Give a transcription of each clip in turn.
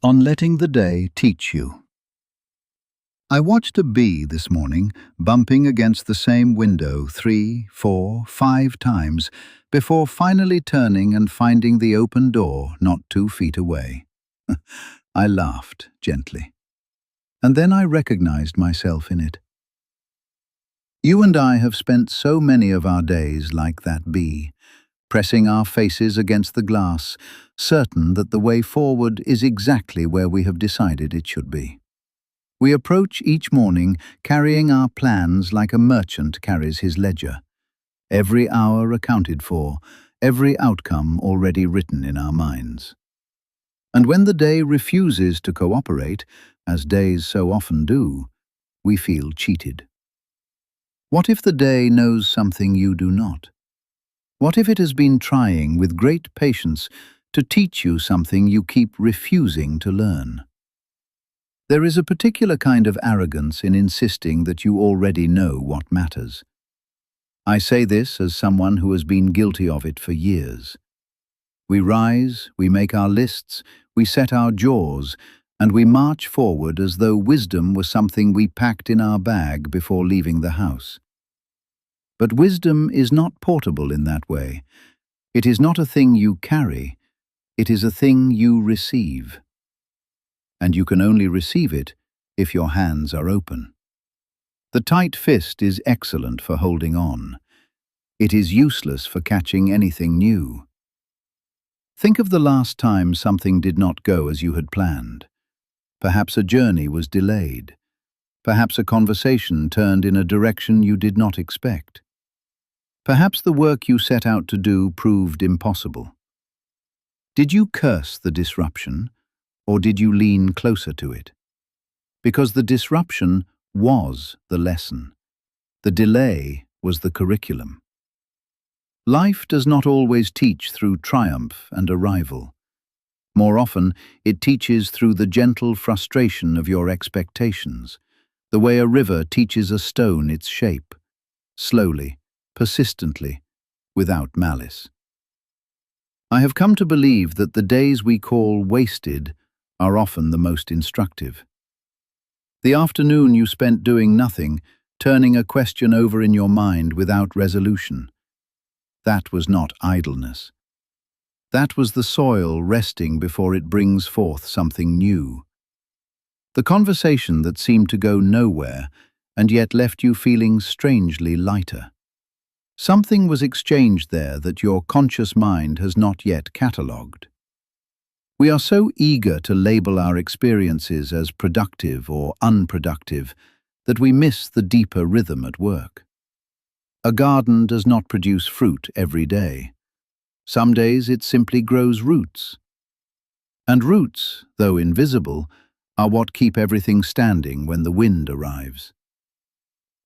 On letting the day teach you. I watched a bee this morning bumping against the same window 3, 4, 5 times before finally turning and finding the open door not 2 feet away. I laughed gently, and then I recognized myself in it. You and I have spent so many of our days like that bee, pressing our faces against the glass, certain that the way forward is exactly where we have decided it should be. We approach each morning carrying our plans like a merchant carries his ledger, every hour accounted for, every outcome already written in our minds. And when the day refuses to cooperate, as days so often do, we feel cheated. What if the day knows something you do not? What if it has been trying with great patience to teach you something you keep refusing to learn? There is a particular kind of arrogance in insisting that you already know what matters. I say this as someone who has been guilty of it for years. We rise, we make our lists, we set our jaws, and we march forward as though wisdom was something we packed in our bag before leaving the house. But wisdom is not portable in that way. It is not a thing you carry, it is a thing you receive. And you can only receive it if your hands are open. The tight fist is excellent for holding on. It is useless for catching anything new. Think of the last time something did not go as you had planned. Perhaps a journey was delayed. Perhaps a conversation turned in a direction you did not expect. Perhaps the work you set out to do proved impossible. Did you curse the disruption, or did you lean closer to it? Because the disruption was the lesson. The delay was the curriculum. Life does not always teach through triumph and arrival. More often, it teaches through the gentle frustration of your expectations, the way a river teaches a stone its shape, slowly, persistently, without malice. I have come to believe that the days we call wasted are often the most instructive. The afternoon you spent doing nothing, turning a question over in your mind without resolution. That was not idleness. That was the soil resting before it brings forth something new. The conversation that seemed to go nowhere and yet left you feeling strangely lighter. Something was exchanged there that your conscious mind has not yet catalogued. We are so eager to label our experiences as productive or unproductive that we miss the deeper rhythm at work. A garden does not produce fruit every day. Some days it simply grows roots. And roots, though invisible, are what keep everything standing when the wind arrives.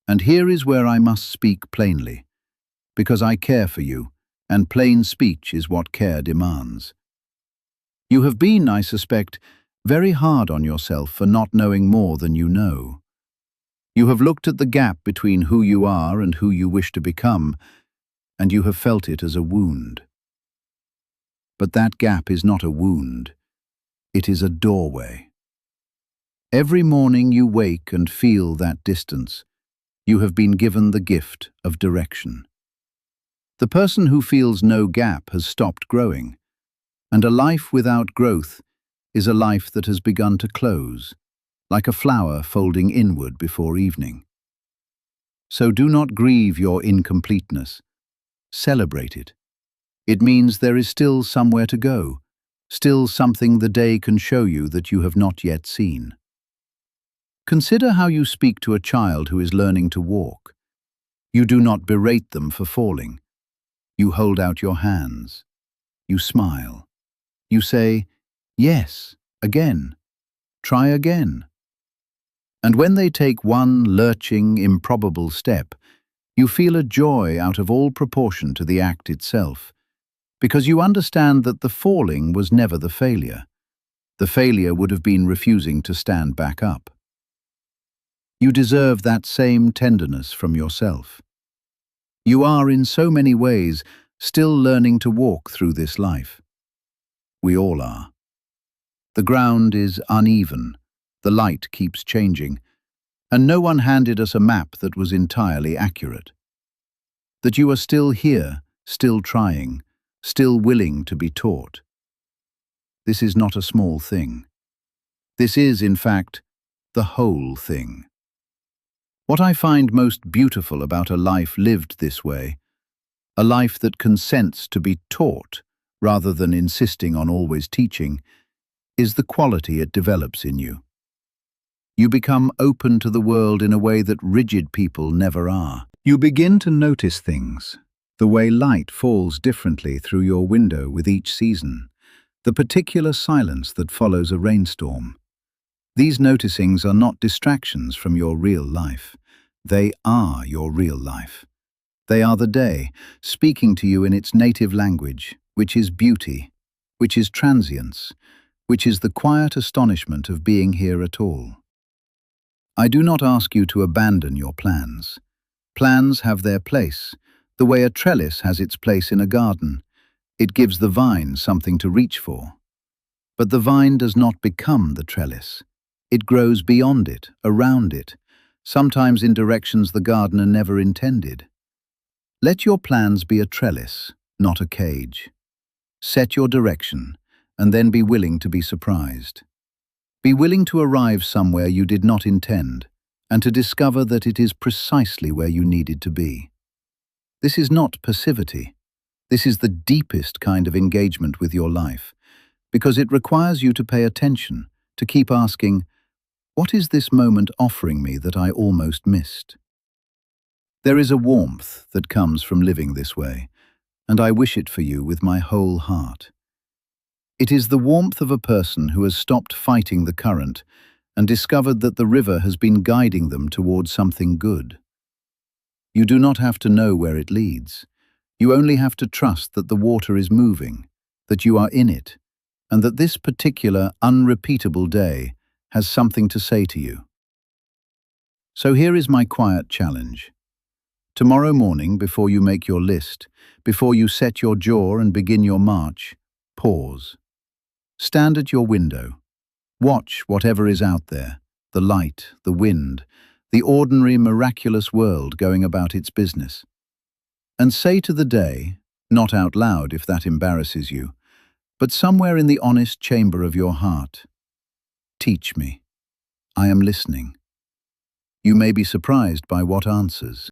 And here is where I must speak plainly, because I care for you, and plain speech is what care demands. You have been, I suspect, very hard on yourself for not knowing more than you know. You have looked at the gap between who you are and who you wish to become, and you have felt it as a wound. But that gap is not a wound. It is a doorway. Every morning you wake and feel that distance. You have been given the gift of direction. The person who feels no gap has stopped growing. And a life without growth is a life that has begun to close, like a flower folding inward before evening. So do not grieve your incompleteness. Celebrate it. It means there is still somewhere to go, still something the day can show you that you have not yet seen. Consider how you speak to a child who is learning to walk. You do not berate them for falling. You hold out your hands. You smile. You say, yes, again, try again. And when they take one lurching, improbable step, you feel a joy out of all proportion to the act itself, because you understand that the falling was never the failure. The failure would have been refusing to stand back up. You deserve that same tenderness from yourself. You are in so many ways still learning to walk through this life. We all are. The ground is uneven, the light keeps changing, and no one handed us a map that was entirely accurate. That you are still here, still trying, still willing to be taught. This is not a small thing. This is, in fact, the whole thing. What I find most beautiful about a life lived this way, a life that consents to be taught rather than insisting on always teaching, is the quality it develops in you. You become open to the world in a way that rigid people never are. You begin to notice things, the way light falls differently through your window with each season, the particular silence that follows a rainstorm. These noticings are not distractions from your real life. They are your real life. They are the day, speaking to you in its native language, which is beauty, which is transience, which is the quiet astonishment of being here at all. I do not ask you to abandon your plans. Plans have their place, the way a trellis has its place in a garden. It gives the vine something to reach for. But the vine does not become the trellis. It grows beyond it, around it, sometimes in directions the gardener never intended. Let your plans be a trellis, not a cage. Set your direction, and then be willing to be surprised. Be willing to arrive somewhere you did not intend, and to discover that it is precisely where you needed to be. This is not passivity. This is the deepest kind of engagement with your life, because it requires you to pay attention, to keep asking, what is this moment offering me that I almost missed? There is a warmth that comes from living this way, and I wish it for you with my whole heart. It is the warmth of a person who has stopped fighting the current and discovered that the river has been guiding them towards something good. You do not have to know where it leads. You only have to trust that the water is moving, that you are in it, and that this particular unrepeatable day has something to say to you. So here is my quiet challenge. Tomorrow morning, before you make your list, before you set your jaw and begin your march, pause. Stand at your window. Watch whatever is out there, the light, the wind, the ordinary miraculous world going about its business. And say to the day, not out loud if that embarrasses you, but somewhere in the honest chamber of your heart, teach me. I am listening. You may be surprised by what answers.